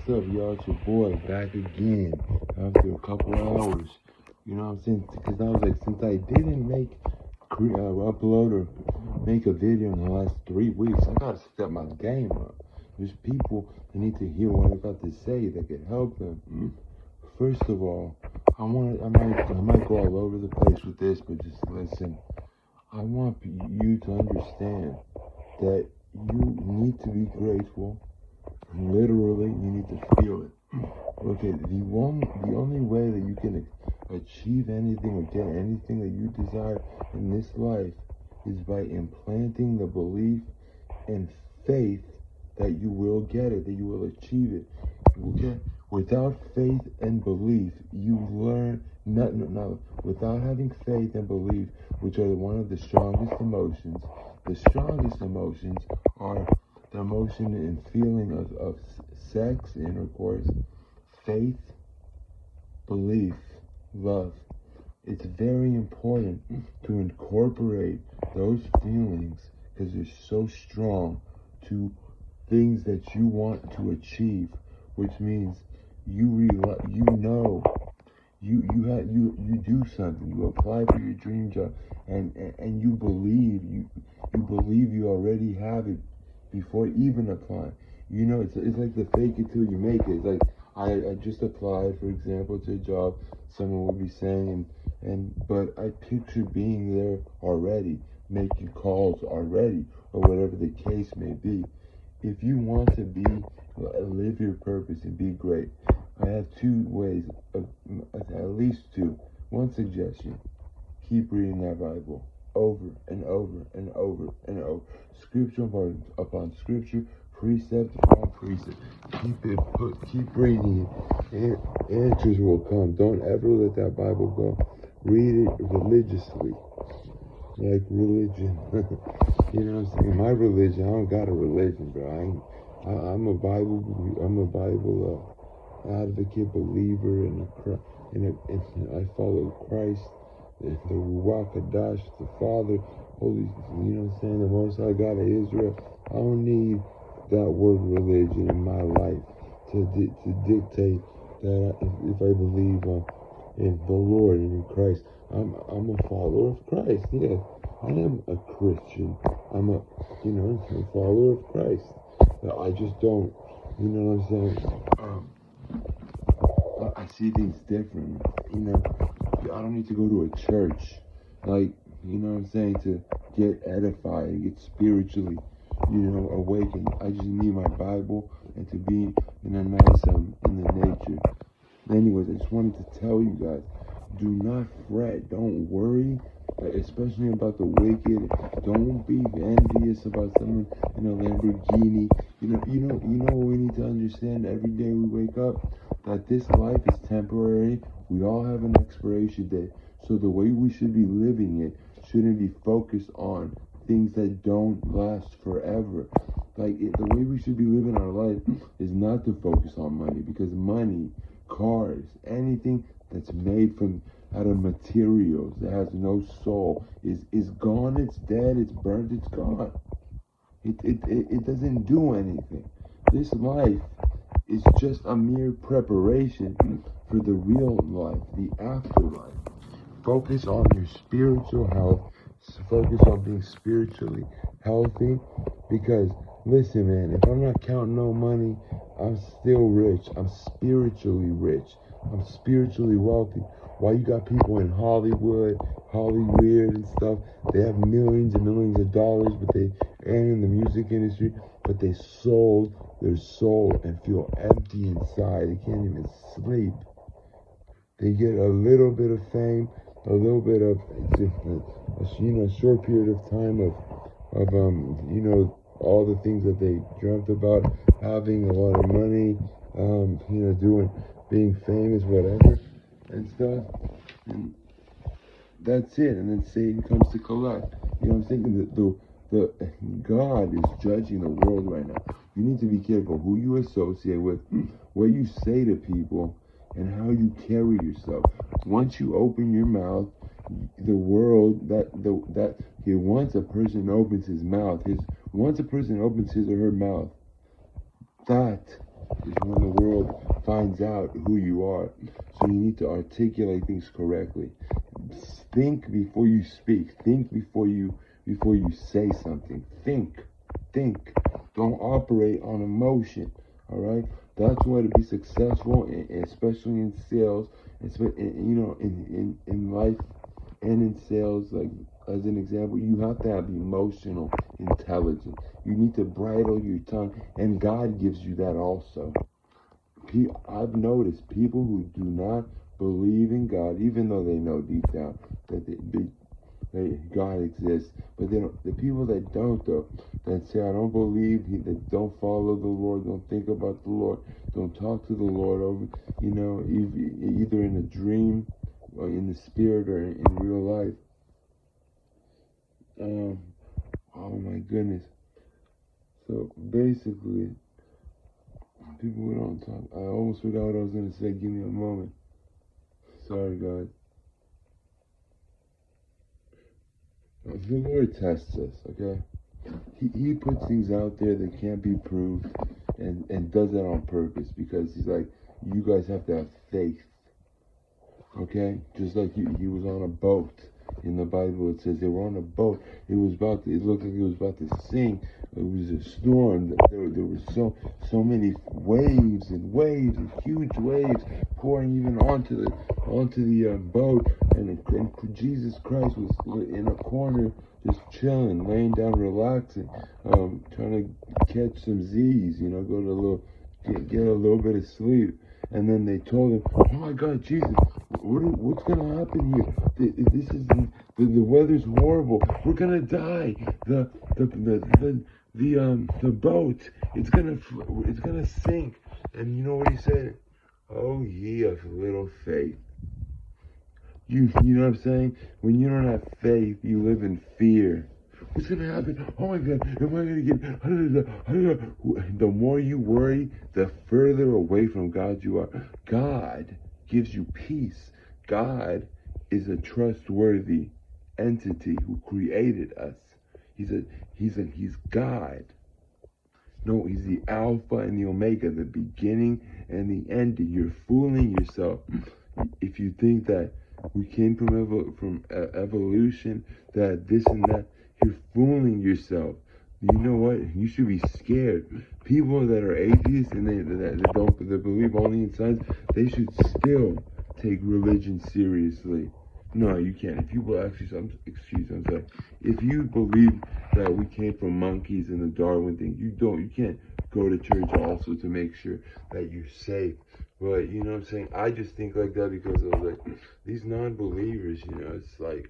What's up, y'all? It's your boy back again after a couple hours. You know what I'm saying? Because I was like, since I didn't upload or make a video in the last 3 weeks, I gotta step my game up. There's people that need to hear what I got to say that could help them. First of all, I might go all over the place with this, but just listen. I want you to understand that you need to be grateful. Literally, you need to feel it. Okay, the only way that you can achieve anything or get anything that you desire in this life is by implanting the belief and faith that you will get it, that you will achieve it. Okay? Without faith and belief, you learn no. Without having faith and belief, which are one of the strongest emotions, the strongest emotions are the emotion and feeling of sex, intercourse, faith, belief, love. It's very important to incorporate those feelings because they're so strong to things that you want to achieve, which means you do something, you apply for your dream job, and you believe you already have it before even applying. You know, it's like the fake it till you make it. It's like I just applied, for example, to a job. Someone would be saying, but I picture being there already, making calls already, or whatever the case may be. If you want to live your purpose and be great, I have two ways, at least two. One suggestion: keep reading that Bible over and over and over and over, scripture upon scripture, precept upon precept. Keep reading it. Answers will come. Don't ever let that Bible go. Read it religiously, like religion. You know what I'm saying? My religion, I don't got a religion, bro. I'm a Bible advocate, believer, and I follow Christ, the Ruach Hadash, the Father, Holy, you know what I'm saying, the Most High God of Israel. I don't need that word religion in my life to dictate that if I believe in the Lord and in Christ. I'm a follower of Christ. Yeah, I am a Christian. I'm a follower of Christ. I just don't, you know what I'm saying? I see things different. You know, I don't need to go to a church, like, you know what I'm saying, to get edified and get spiritually, awakened. I just need my Bible and to be in a nice, in the nature. Anyways, I just wanted to tell you guys, do not fret, don't worry, especially about the wicked. Don't be envious about someone in a Lamborghini. You know what we need to understand every day we wake up? That this life is temporary. We all have an expiration date. So the way we should be living it shouldn't be focused on things that don't last forever. The way we should be living our life is not to focus on money, because money, cars, anything that's made out of materials that has no soul is gone. It's dead. It's burnt. It's gone. It doesn't do anything. This life is just a mere preparation for the real life, the afterlife. Focus on your spiritual health. Focus on being spiritually healthy. Because, listen, man, if I'm not counting no money, I'm still rich. I'm spiritually rich. I'm spiritually wealthy. Why you got people in Hollywood and stuff, they have millions and millions of dollars, but they earn in the music industry, but they sold their soul and feel empty inside. They can't even sleep. They get a little bit of fame, a little bit of, a short period of time of all the things that they dreamt about, having a lot of money, being famous, whatever, and stuff. And that's it. And then Satan comes to collect. You know what I'm saying? The God is judging the world right now. You need to be careful who you associate with, what you say to people, and how you carry yourself. Once you open your mouth, the world once a person opens his or her mouth, that is when the world finds out who you are. So you need to articulate things correctly. Think before you speak. Think before you say something. Think. Don't operate on emotion. All right. That's why to be successful, especially in sales, in life and in sales, like as an example, you have to have emotional intelligence. You need to bridle your tongue, and God gives you that also. I've noticed people who do not believe in God, even though they know deep down that God exists, but they don't. The people that don't, though, that say I don't believe, that don't follow the Lord, don't think about the Lord, don't talk to the Lord over, either in a dream, or in the spirit, or in real life. Oh my goodness. So basically, people who don't talk. I almost forgot what I was gonna say. Give me a moment. Sorry, guys. The Lord tests us, okay? He puts things out there that can't be proved, and does that on purpose, because he's like, you guys have to have faith, okay? Just like he was on a boat. In the Bible, it says they were on a boat. It looked like it was about to sink. It was a storm. There were so many waves and huge waves pouring even onto the boat. And Jesus Christ was in a corner, just chilling, laying down, relaxing, trying to catch some Z's. Get a little bit of sleep. And then they told him, "Oh my God, Jesus, what's gonna happen here? This is the weather's horrible. We're gonna die. The boat, it's gonna sink." And you know what he said? "Oh, ye of little faith." You know what I'm saying? When you don't have faith, you live in fear. What's gonna happen? Oh my God, am I gonna get? The more you worry, the further away from God you are. God gives you peace. God is a trustworthy entity who created us. He's God. No, he's the Alpha and the Omega, the beginning and the end. You're fooling yourself if you think that we came from evolution, that this and that. You're fooling yourself. You know what? You should be scared. People that are atheists and that believe only in science, they should still take religion seriously. No, you can't. If you I'm sorry. If you believe that we came from monkeys and the Darwin thing, you can't go to church also to make sure that you're safe. But you know what I'm saying? I just think like that because I was like, these non-believers, it's like,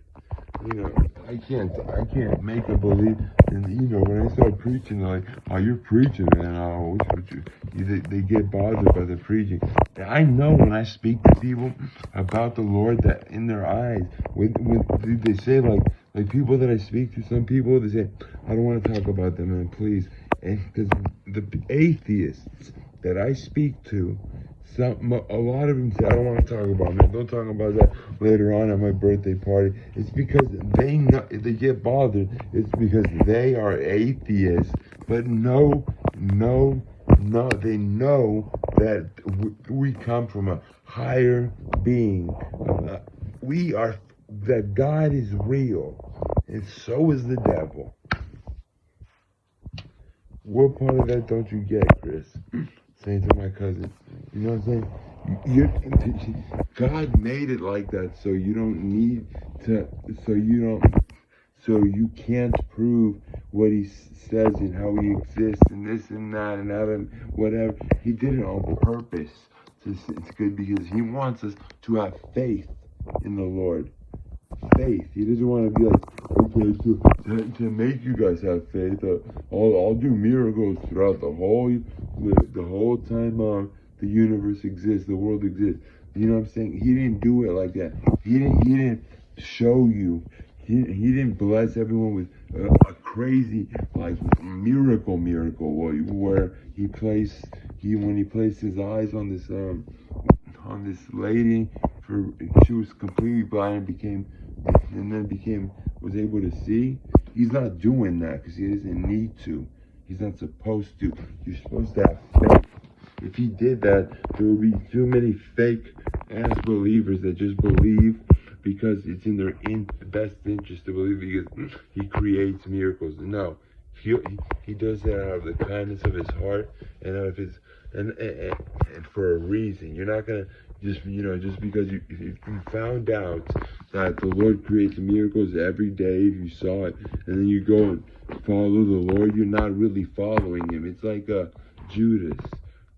I can't make a believe. And when I start preaching, they're like, "Oh, you're preaching, man. Oh, they get bothered by the preaching." And I know when I speak to people about the Lord, that in their eyes, when they say like people that I speak to, some people they say, "I don't want to talk about them, man, please." And because the atheists that I speak to, a lot of them say, "I don't want to talk about, man. Don't talk about that later on at my birthday party." It's because they know, they get bothered. It's because they are atheists, but no, they know that we come from a higher being. That God is real, and so is the devil. What part of that don't you get, Chris? Saying to my cousin, you know what I'm saying? God made it like that, so you don't need to, so you can't prove what he says and how he exists and this and that and that and whatever. He did it on purpose. It's good because he wants us to have faith in the Lord. Faith. He doesn't want to be like, okay, to make you guys have faith. I'll do miracles throughout the whole time the universe exists, the world exists. You know what I'm saying? He didn't do it like that. He didn't show you. He didn't bless everyone with a crazy like miracle where when he placed his eyes on this lady, she was completely blind and was able to see. He's not doing that because he doesn't need to. He's not supposed to. You're supposed to have faith If he did that, there would be too many fake ass believers that just believe because it's in their best interest to believe because he creates miracles. No, he does that out of the kindness of his heart and out of his and for a reason. You're not gonna just because if you found out that the Lord creates miracles every day, if you saw it, and then you go and follow the Lord, you're not really following him. It's like Judas.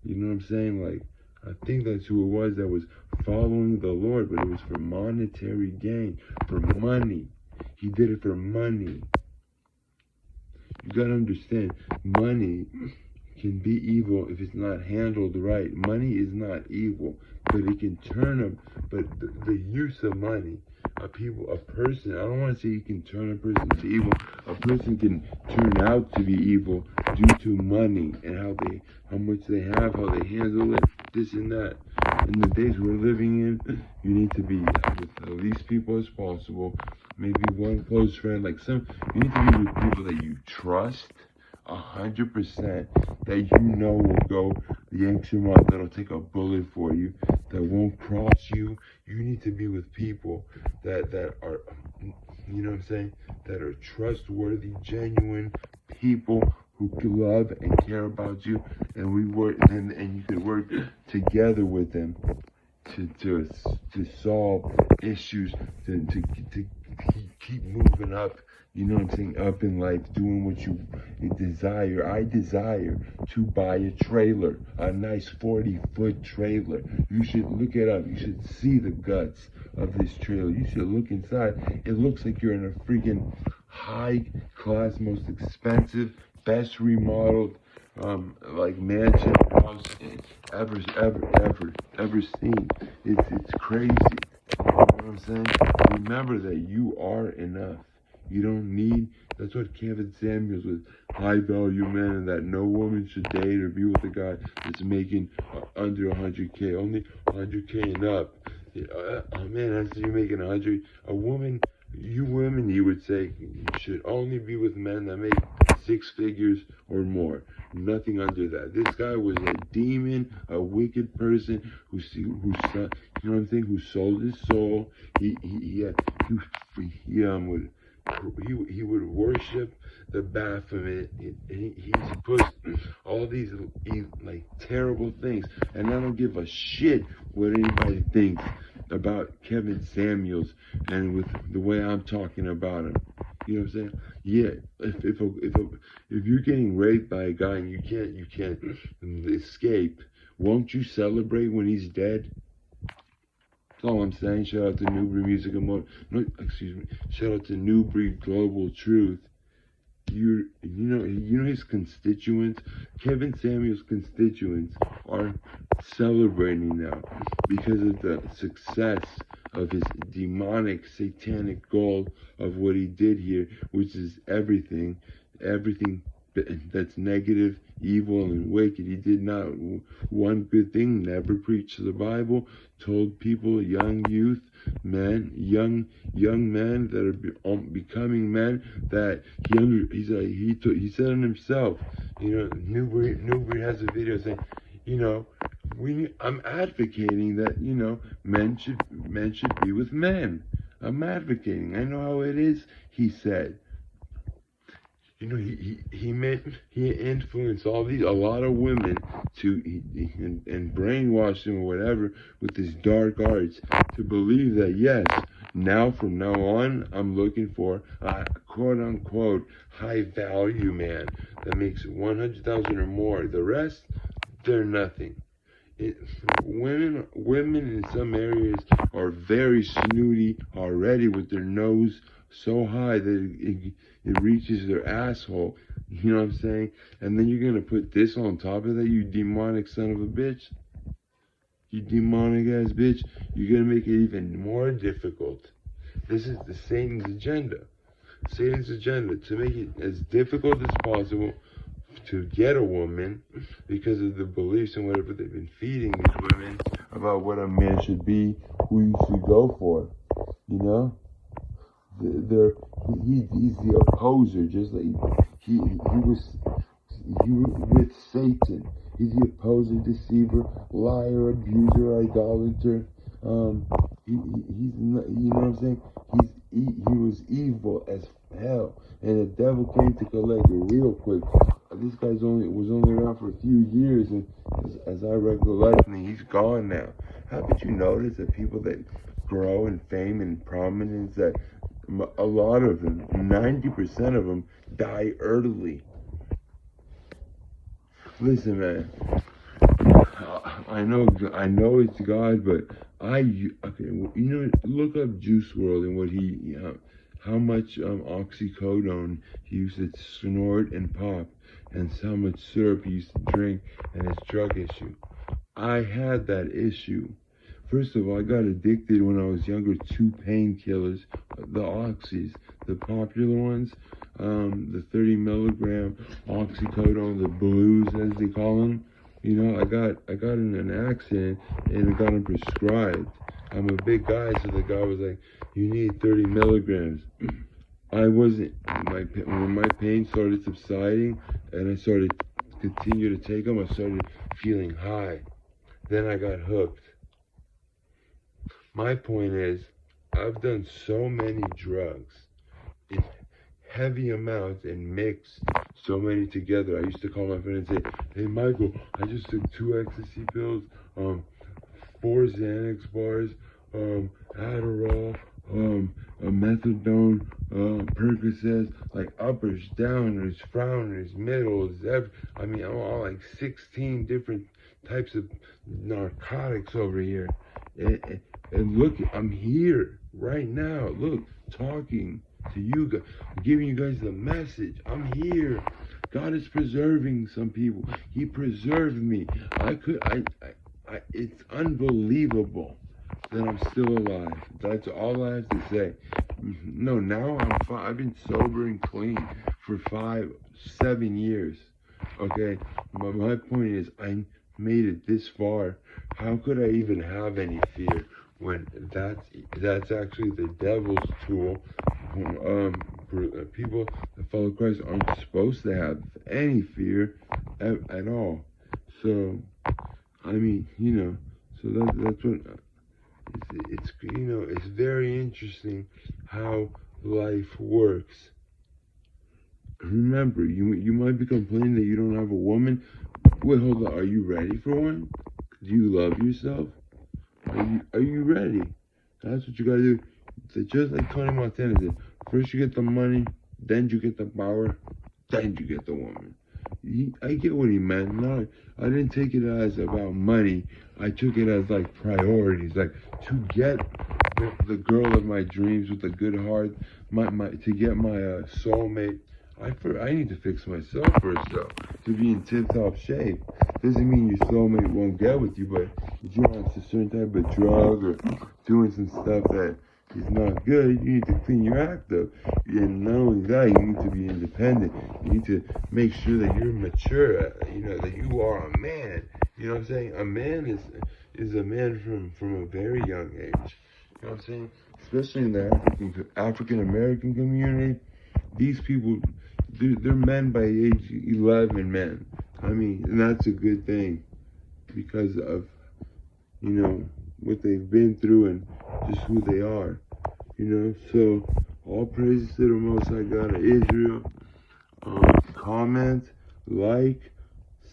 You know what I'm saying? Like, I think that's who it was that was following the Lord, but it was for monetary gain, for money. He did it for money. You gotta understand, money can be evil if it's not handled right. Money is not evil, but it can turn them. But the use of money, a person, I don't want to say you can turn a person to evil. A person can turn out to be evil due to money and how much they have, how they handle it, this and that. In the days we're living in, you need to be with the least people as possible. Maybe one close friend, you need to be with people that you trust 100%, that you know will go the extra mile, that'll take a bullet for you, that won't cross you. You need to be with people that are, you know what I'm saying, that are trustworthy, genuine people who love and care about you, and we work, and you can work together with them to solve issues, to keep moving up, you know what I'm saying, up in life, doing what you desire. I desire to buy a trailer, a nice 40-foot trailer. You should look it up. You should see the guts of this trailer. You should look inside. It looks like you're in a freaking high-class, most expensive, best remodeled mansion house ever seen. It's crazy. You know what I'm saying? Remember that you are enough. You don't need. That's what Kevin Samuels was. High value man, and that no woman should date or be with a guy that's making under 100K, only 100K and up. Man, that's you making 100. A woman, you women, you would say, you should only be with men that make 6 figures or more. Nothing under that. This guy was a demon, a wicked person who you know what I'm saying, who sold his soul. He would worship the Baphomet. He's put all these terrible things, and I don't give a shit what anybody thinks about Kevin Samuels and with the way I'm talking about him. You know what I'm saying? Yeah, if you're getting raped by a guy and you can't escape, won't you celebrate when he's dead? That's all I'm saying. Shout out to Newbury Music and shout out to Newbury Global Truth. You know his constituents, Kevin Samuel's constituents are celebrating now because of the success of his demonic, satanic goal of what he did here, which is everything that's negative, evil, and wicked. He did not one good thing, never preached the Bible, told people, young youth, men, young men that are becoming men, that he said it himself. You know, Newbury has a video saying, you know, I'm advocating that, you know, men should be with men. I'm advocating. I know how it is, he said. You know, he influenced a lot of women and brainwashed them or whatever with his dark arts to believe that, yes, from now on, I'm looking for a quote unquote high value man that makes 100,000 or more. The rest, they're nothing. Women in some areas are very snooty already with their nose so high that it reaches their asshole. You know what I'm saying? And then you're going to put this on top of that, you demonic son of a bitch. You demonic ass bitch. You're going to make it even more difficult. This is Satan's agenda. Satan's agenda to make it as difficult as possible to get a woman because of the beliefs and whatever they've been feeding these women about what a man should be, who you should go for. You know? He's the opposer, just like he was with Satan. He's the opposer, deceiver, liar, abuser, idolater. He's not, you know what I'm saying? He was evil as hell, and the devil came to collect it real quick. This guy's was only around for a few years, and as I recollect, and he's gone now. Haven't you noticed that people that grow in fame and prominence, that a lot of them, 90% of them, die early? Listen, man. I know it's God, but look up Juice WRLD and what how much oxycodone he used to snort and pop, and how much syrup he used to drink, and his drug issue. I had that issue. First of all, I got addicted when I was younger to painkillers, the oxys, the popular ones, the 30 milligram oxycodone, the blues as they call them. You know, I got in an accident and I got them prescribed. I'm a big guy, so the guy was like, "You need 30 milligrams." I wasn't. When my pain started subsiding and I started to continue to take them, I started feeling high. Then I got hooked. My point is, I've done so many drugs in heavy amounts and mixed so many together. I used to call my friend and say, "Hey Michael, I just took 2 ecstasy pills, 4 Xanax bars, Adderall, a methadone, Percocets, like uppers, downers, frowners, middles, I'm all like 16 different types of narcotics over here. And look, I'm here right now. Look, talking to you guys, giving you guys the message. I'm here. God is preserving some people. He preserved me. It's unbelievable that I'm still alive. That's all I have to say. No, now I've been sober and clean for 7 years. Okay, my point is, I made it this far. How could I even have any fear when that's actually the devil's tool? People that follow Christ aren't supposed to have any fear at all. So, I mean, so that's what it's very interesting how life works. Remember, you might be complaining that you don't have a woman. Wait, hold on. Are you ready for one? Do you love yourself? Are you ready? That's what you gotta do. So just like Tony Montana did. First you get the money, then you get the power, then you get the woman. I get what he meant. No, I didn't take it as about money. I took it as like priorities, like to get the girl of my dreams with a good heart, to get my soulmate. I need to fix myself first though, to be in tip-top shape. Doesn't mean your soulmate won't get with you, but if you're on a certain type of drug or doing some stuff that is not good, you need to clean your act up. And not only that, you need to be independent. You need to make sure that you're mature, that you are a man. You know what I'm saying? A man is a man from a very young age. You know what I'm saying? Especially in the African American community, these people, they're men by age 11, men. I mean, and that's a good thing because of, what they've been through and just who they are. So all praises to the Most High God of Israel. Comment, like,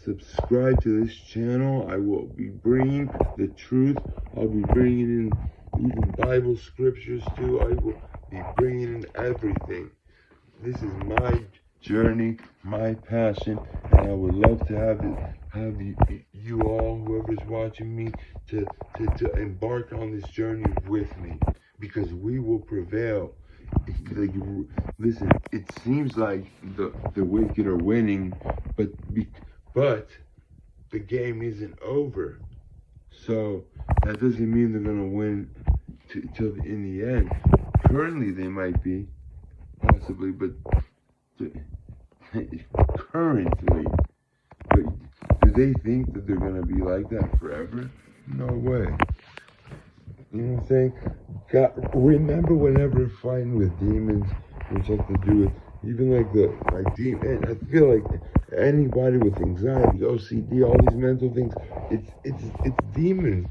subscribe to this channel. I will be bringing the truth. I'll be bringing in even Bible scriptures too. I will be bringing in everything. This is my journey, my passion, and I would love to have you all, whoever's watching me, to embark on this journey with me, because we will prevail. Listen, it seems like the wicked are winning, but the game isn't over. So that doesn't mean they're gonna win till in the end. Currently, they might be, possibly, but currently, but do they think that they're gonna be like that forever? No way. You know what I'm saying? God, remember whenever fighting with demons, which has to do with Even like demon. I feel like anybody with anxiety, OCD, all these mental things, it's demons.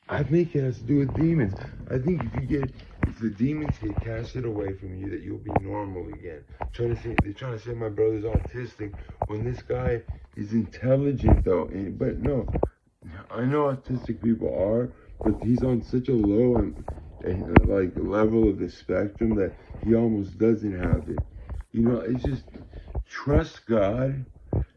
I think it has to do with demons. I think if the demons get casted away from you, that you'll be normal again. They're trying to say my brother's autistic when this guy is intelligent though. But no, I know autistic people are, but he's on such a low and like level of the spectrum that he almost doesn't have it. It's just trust God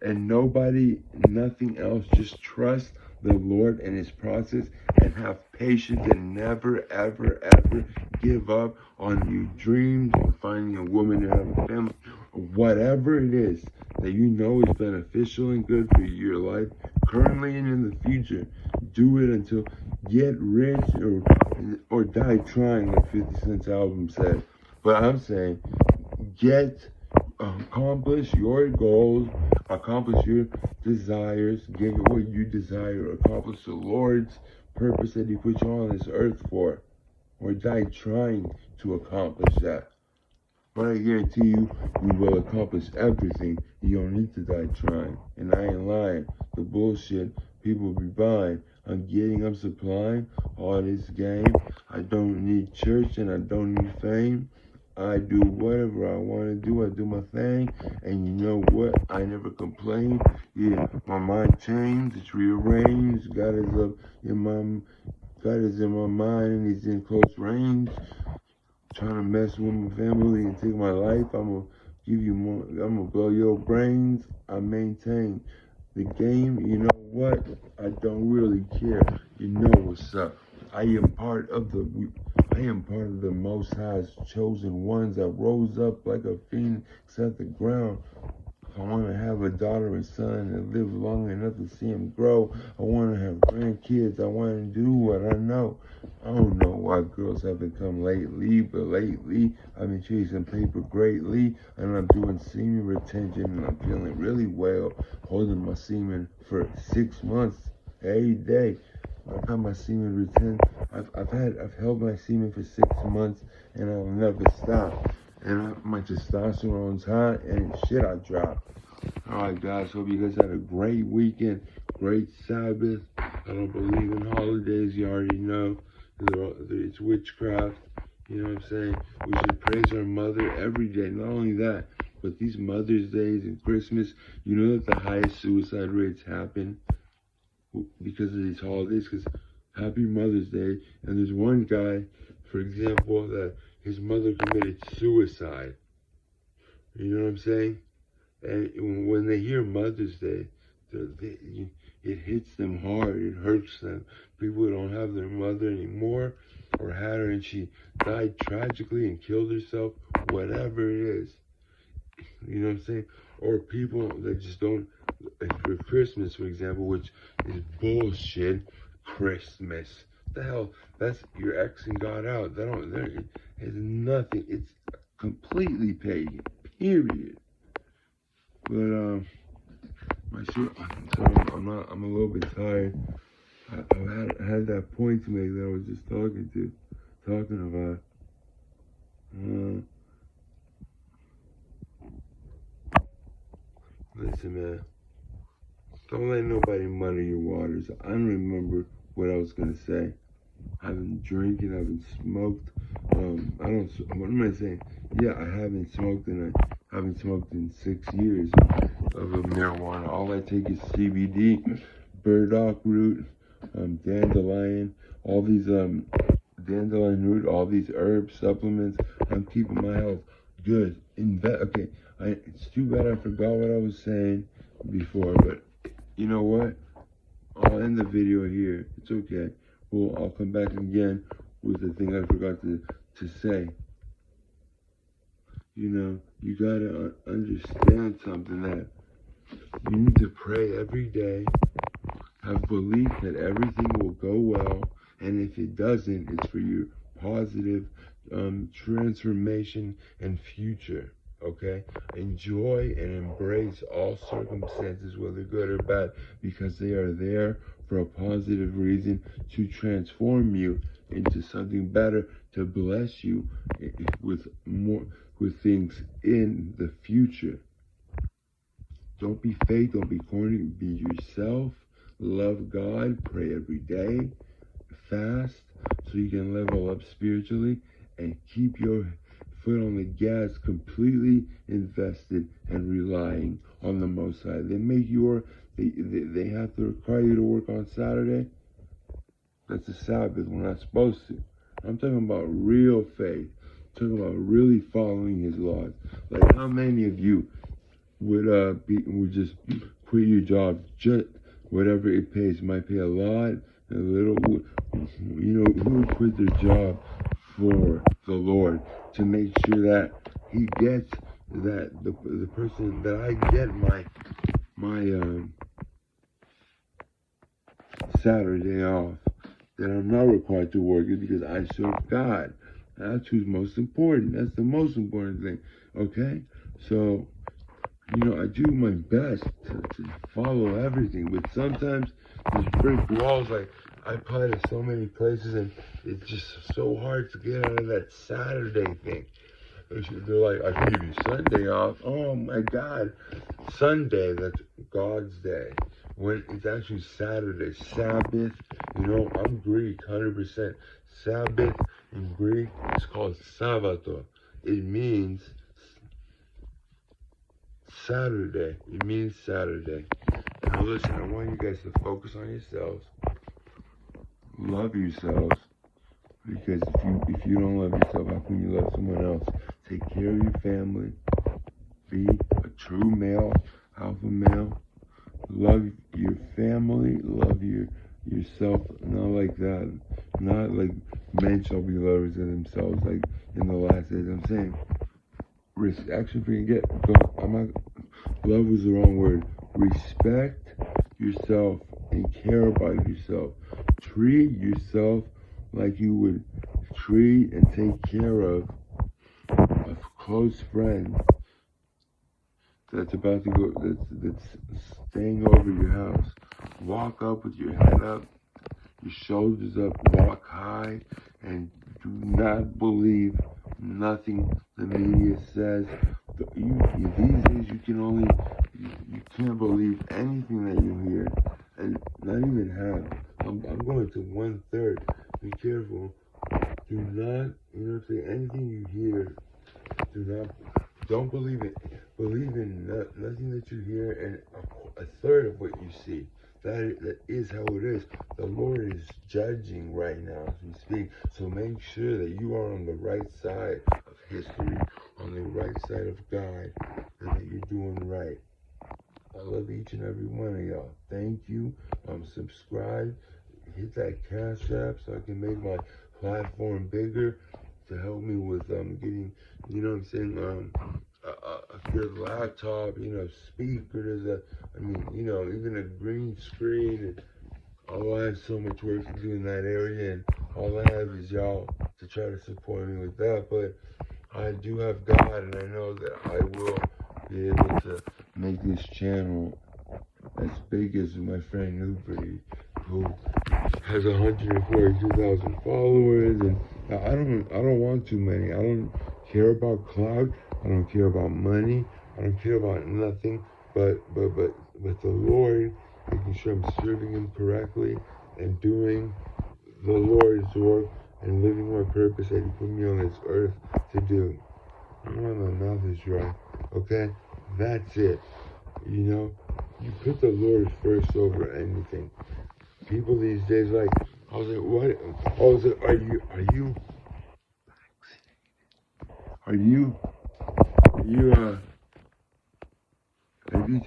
and nothing else. Just trust the Lord and His process and have patience and never, ever, ever give up on your dreams of finding a woman to have a family. Whatever it is that you know is beneficial and good for your life currently and in the future, do it until get rich or die trying, like 50 Cent's album said. But I'm saying, accomplish your goals, accomplish your desires, get what you desire, accomplish the Lord's purpose that He put you on this earth for, or die trying to accomplish that. But I guarantee you, you will accomplish everything. You don't need to die trying. And I ain't lying. The bullshit people be buying, I'm supplying all this game. I don't need church and I don't need fame. I do whatever I want to do. I do my thing. And you know what? I never complain. Yeah, my mind changed. It's rearranged. God is in my mind and He's in close range. Trying to mess with my family and take my life. I'm gonna give you more. I'm gonna blow your brains. I maintain the game. You know what? I don't really care. You know what's up. I am part of the Most High's chosen ones that rose up like a phoenix at the ground. I want to have a daughter and son and live long enough to see them grow. I want to have grandkids. I want to do what I know. I don't know why girls haven't come lately, but lately I've been chasing paper greatly, and I'm doing semen retention, and I'm feeling really well, holding my semen for 6 months every day. I've had my semen retained. I've held my semen for 6 months, and I'll never stop. And my testosterone's high, and shit, I dropped. Alright, guys, hope you guys had a great weekend, great Sabbath. I don't believe in holidays, you already know. It's witchcraft, you know what I'm saying? We should praise our mother every day. Not only that, but these Mother's Days and Christmas, you know that the highest suicide rates happen because of these holidays, because Happy Mother's Day, and there's one guy, for example, that his mother committed suicide. You know what I'm saying? And when they hear Mother's Day, it hits them hard. It hurts them. People who don't have their mother anymore, or had her and she died tragically and killed herself, whatever it is. You know what I'm saying? Or people that just don't, like for Christmas, for example, which is bullshit. Christmas. The hell? That's your ex and got out. It has nothing. It's completely pagan. Period. But I'm a little bit tired. I had that point to make that I was just talking about. Listen, man, don't let nobody muddy your waters. I don't remember what I was gonna say. I've been drinking, I've been smoked. What am I saying? Yeah, I haven't smoked in 6 years of marijuana. All I take is CBD, burdock root, dandelion, all these dandelion root, all these herb supplements. I'm keeping my health good. Okay, it's too bad I forgot what I was saying before, but you know what? I'll end the video here. It's okay. Well, I'll come back again with the thing I forgot to say. You know, you gotta understand something, that you need to pray every day, have belief that everything will go well, and if it doesn't, it's for your positive transformation and future. Okay? Enjoy and embrace all circumstances, whether good or bad, because they are there for a positive reason to transform you into something better, to bless you with more, with things in the future. Don't be fake, don't be corny, be yourself, love God, pray every day, fast so you can level up spiritually, and keep your foot on the gas, completely invested and relying on the Most High. They have to require you to work on Saturday. That's the Sabbath. We're not supposed to. I'm talking about real faith. I'm talking about really following His laws. Like, how many of you would just quit your job, just whatever it pays? It might pay a lot, a little. You know, who would quit their job for the Lord to make sure that He gets that the person that I get my Saturday off, that I'm not required to work it because I serve God. That's who's most important. That's the most important thing. Okay? So, you know, I do my best to follow everything, but sometimes there's brick walls. Like, I apply to so many places, and it's just so hard to get out of that Saturday thing. They're like, I can give you Sunday off. Oh my God, Sunday, that's God's day. When it's actually Saturday, Sabbath. You know, I'm Greek, 100%. Sabbath in Greek is called Sabbato. It means Saturday. It means Saturday. Now listen, I want you guys to focus on yourselves. Love yourselves. Because if you don't love yourself, how can you love someone else? Take care of your family. Be a true male, alpha male. Love your family. Love yourself. Not like that. Not like men shall be lovers of themselves, like in the last days. I'm saying, love was the wrong word. Respect yourself and care about yourself. Treat yourself like you would treat and take care of a close friend that's about to go, that's staying over your house. Walk up with your head up, your shoulders up, walk high, and do not believe nothing the media says. These days you can't believe anything that you hear, and not even half. I'm going to 1/3. Be careful. Do not, anything you hear, don't believe it. Believe in nothing that you hear, and a third of what you see. That is how it is. The Lord is judging right now as we speak. So make sure that you are on the right side of history, on the right side of God, and that you're doing right. I love each and every one of y'all. Thank you. Subscribe. Hit that Cash App so I can make my platform bigger, to help me with getting, a good laptop, speaker. Even a green screen. And I have so much work to do in that area, and all I have is y'all to try to support me with that. But I do have God, and I know that I will be able to make this channel as big as my friend Newbury, who has 142,000 followers, and I don't want too many. I don't care about clout. I don't care about money. I don't care about nothing but the Lord, making sure I'm serving Him correctly and doing the Lord's work and living my purpose that He put me on this earth to do. I don't know, my mouth is dry. Okay, that's it. You put the Lord first over anything. People these days, like, I was like, what? I was like, have you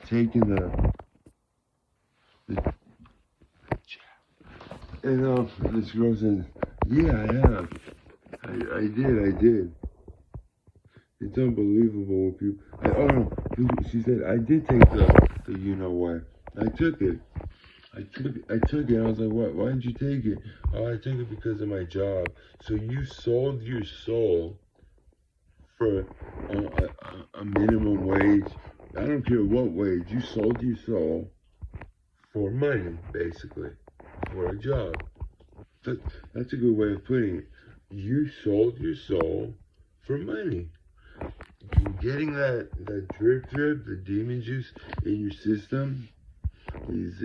taken the and this girl says, yeah, I have. I did. It's unbelievable what people. She said, I did take the you know what. I took it. I took it. I was like, what? Why did you take it? Oh, I took it because of my job. So you sold your soul for a minimum wage. I don't care what wage. You sold your soul for money, basically, for a job. That's a good way of putting it. You sold your soul for money. Getting that drip, the demon juice in your system is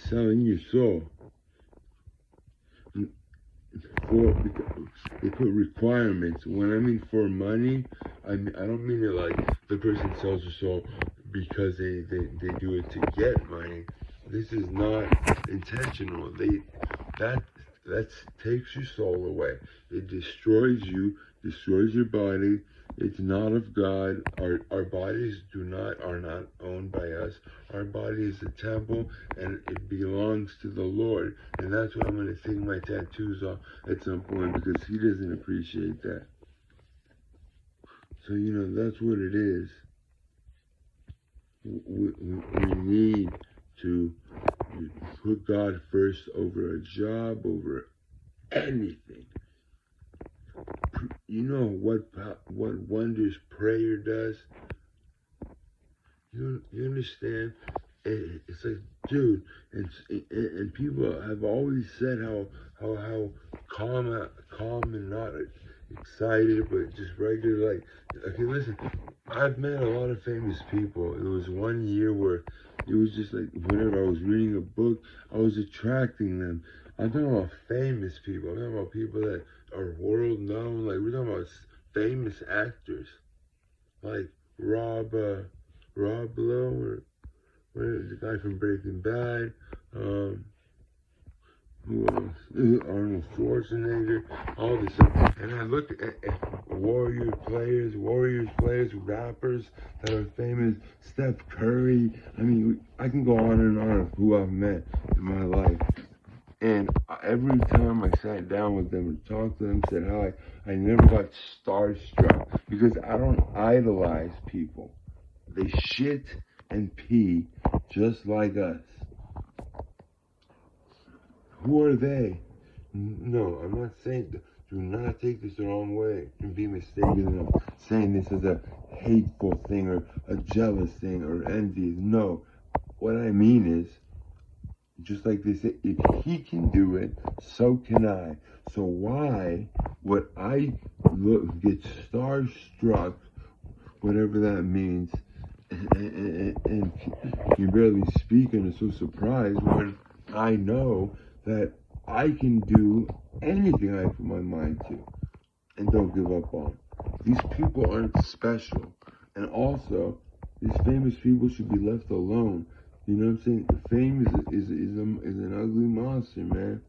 selling your soul. For they put requirements. When I mean for money, I don't mean it like the person sells their soul because they do it to get money. This is not intentional. That takes your soul away. It destroys you, destroys your body. It's not of God. Our bodies are not owned by us. Our body is a temple and it belongs to the Lord. And that's what I'm gonna take my tattoos off at some point because he doesn't appreciate that. So that's what it is. We need to put God first over a job, over anything. You know what wonders prayer does? You understand? It's like, dude, and people have always said how calm and not excited, but just regular. Like, okay, listen, I've met a lot of famous people. It was one year where it was just like whenever I was reading a book, I was attracting them. I'm talking about famous people. I'm talking about people that are world known. Like, we're talking about famous actors, like Rob Lowe, or the guy from Breaking Bad. Who else? Arnold Schwarzenegger, all this stuff. And I look at Warriors players, rappers that are famous, Steph Curry. I mean, I can go on and on of who I've met in my life. And every time I sat down with them and talked to them, said hi, I never got starstruck because I don't idolize people. They shit and pee just like us. Who are they? No, I'm not saying, do not take this the wrong way and be mistaken of saying this is a hateful thing or a jealous thing or envy. No, what I mean is, just like they say, if he can do it, so can I. So why would I get starstruck, whatever that means, and can barely speak and is so surprised when I know that I can do anything I put my mind to and don't give up on. These people aren't special. And also, these famous people should be left alone. You know what I'm saying? Fame is an ugly monster, man.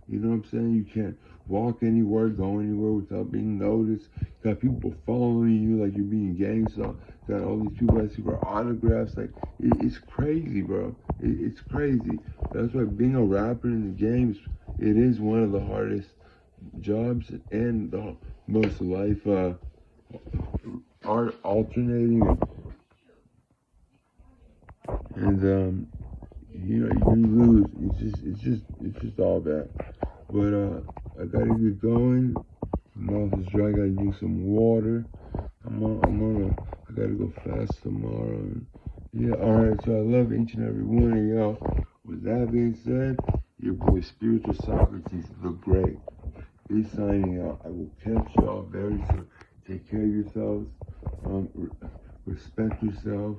You know what I'm saying? You can't walk anywhere, go anywhere without being noticed. Got people following you like you're being gangsta. Got all these people asking for autographs. Like, it's crazy, bro. It's crazy. That's why being a rapper in the games, it is one of the hardest jobs and the most life art alternating. And you lose. It's just all bad. But I gotta get going. My mouth is dry. I gotta drink some water. I gotta go fast tomorrow. And yeah, all right. So I love each and every one of y'all. With that being said, your boy Spiritual Socrates, the Great, is signing out. I will catch y'all very soon. Take care of yourselves. Respect yourself.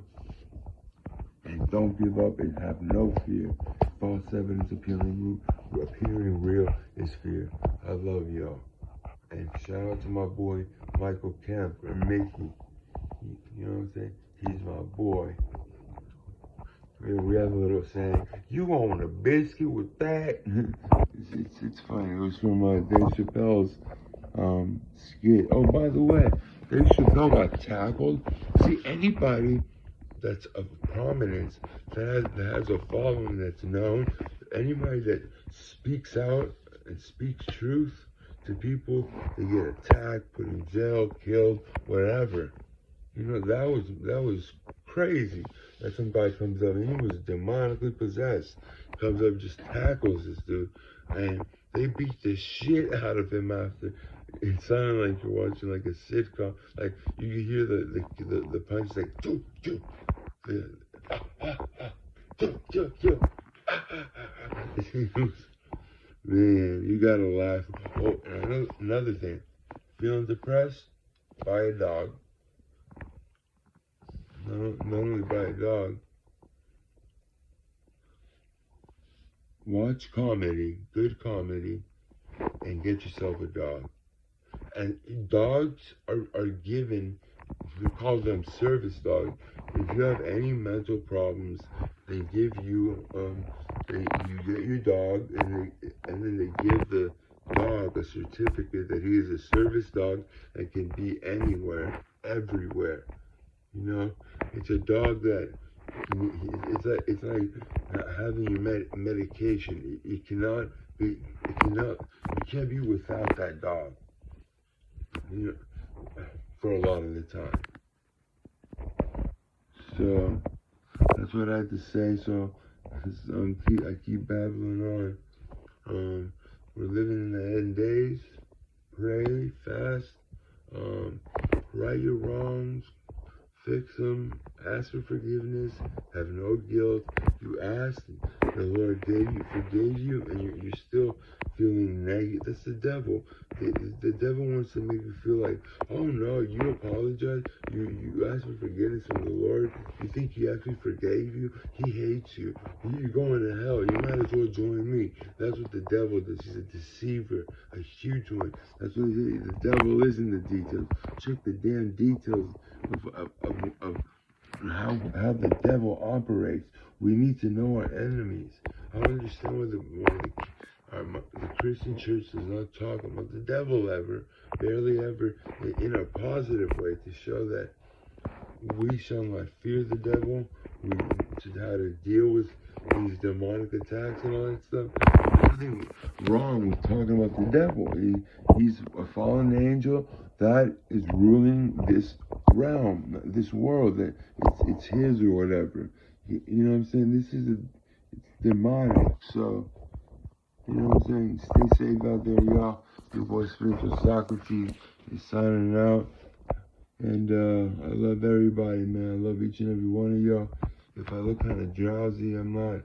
And don't give up and have no fear. False evidence appearing real is fear. I love y'all. And shout out to my boy Michael Kemp and Mickey. You know what I'm saying? He's my boy. We have a little saying, you want a biscuit with that? it's funny. It was from Dave Chappelle's skit. Oh, by the way, Dave Chappelle got tackled. See, anybody that's of prominence, that has a following that's known, anybody that speaks out and speaks truth to people, they get attacked, put in jail, killed, whatever. That was crazy. That some guy comes up and he was demonically possessed. Comes up, just tackles this dude, and they beat the shit out of him after. It sounded like you're watching like a sitcom. Like you could hear the punch like choo choo. Man, you gotta laugh. Oh, and another thing. Feeling depressed? Buy a dog. Not only buy a dog, watch comedy, good comedy, and get yourself a dog. And dogs are given, we call them service dogs. If you have any mental problems, they give you, you get your dog, and then they give the dog a certificate that he is a service dog and can be anywhere, everywhere. You know, it's a dog that it's like having your medication. It cannot be, you can't be without that dog. You know, for a lot of the time. So that's what I had to say. So I keep babbling on. We're living in the end days. Pray, fast, right your wrongs, fix them, ask for forgiveness, have no guilt. You asked, the Lord forgave you, and you're still feeling negative. That's the devil. The devil wants to make you feel like, oh no, you apologize, you asked for forgiveness from the Lord. You think he actually forgave you? He hates you. You're going to hell. You might as well join me. That's what the devil does. He's a deceiver, a huge one. That's what the devil is in the details. Check the damn details of how the devil operates. We need to know our enemies. I don't understand why the Christian church does not talk about the devil ever, barely ever, in a positive way, to show that we shall not fear the devil. We should how to deal with these demonic attacks and all that stuff. There's nothing wrong with talking about the devil. He's a fallen angel that is ruling this realm, this world. That it's his or whatever. You know what I'm saying? This is it's demonic. So you know what I'm saying? Stay safe out there, y'all. Your boy Spiritual Socrates is signing out. And I love everybody, man. I love each and every one of y'all. If I look kind of drowsy, I'm not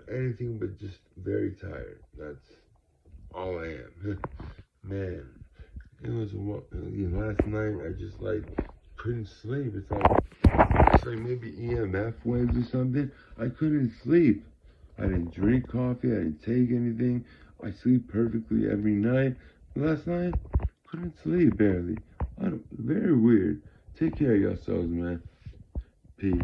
anything but just very tired. That's all I am. Man, it was last night. I just couldn't sleep. It's like maybe EMF waves or something. I couldn't sleep. I didn't drink coffee. I didn't take anything. I sleep perfectly every night. Last night, couldn't sleep barely. Very weird. Take care of yourselves, man. Peace.